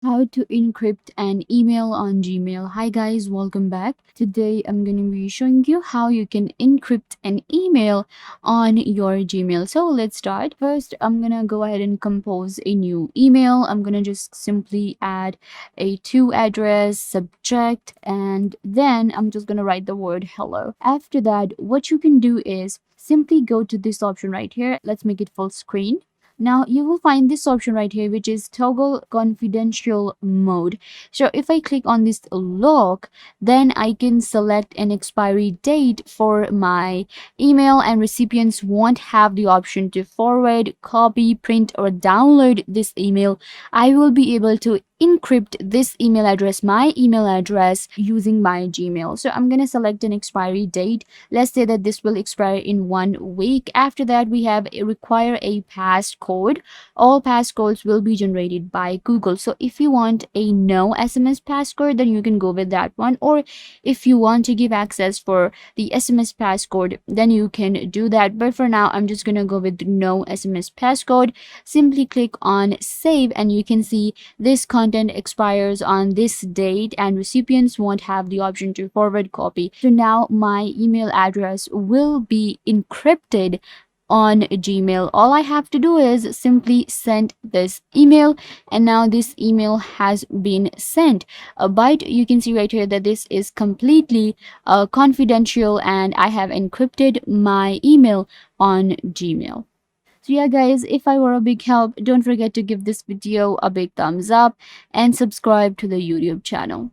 How to encrypt an email on Gmail. Hi guys, welcome back. Today I'm going to be showing you how you can encrypt an email on your Gmail. So let's start. First, I'm going to go ahead and compose a new email. I'm going to just simply add a to address, subject, and then I'm just going to write the word hello. After that, what you can do is simply go to this option right here. Let's make it full screen. Now you will find this option right here, which is toggle confidential mode. So if I click on this lock, then I can select an expiry date for my email, and recipients won't have the option to forward, copy, print, or download this email. I will be able to encrypt this email address, my email address, using my Gmail. So I'm going to select an expiry date. Let's say that this will expire in 1 week. After that, we have require a passcode. All passcodes will be generated by Google. So if you want a no SMS passcode, then you can go with that one. Or if you want to give access for the SMS passcode, then you can do that. But for now, I'm just going to go with no SMS passcode. Simply click on save, and you can see this content expires on this date, and recipients won't have the option to forward, copy. So now my email address will be encrypted on Gmail. All I have to do is simply send this email, and now this email has been sent. But you can see right here that this is completely confidential, and I have encrypted my email on Gmail. So yeah guys, if I were a big help, don't forget to give this video a big thumbs up and subscribe to the YouTube channel.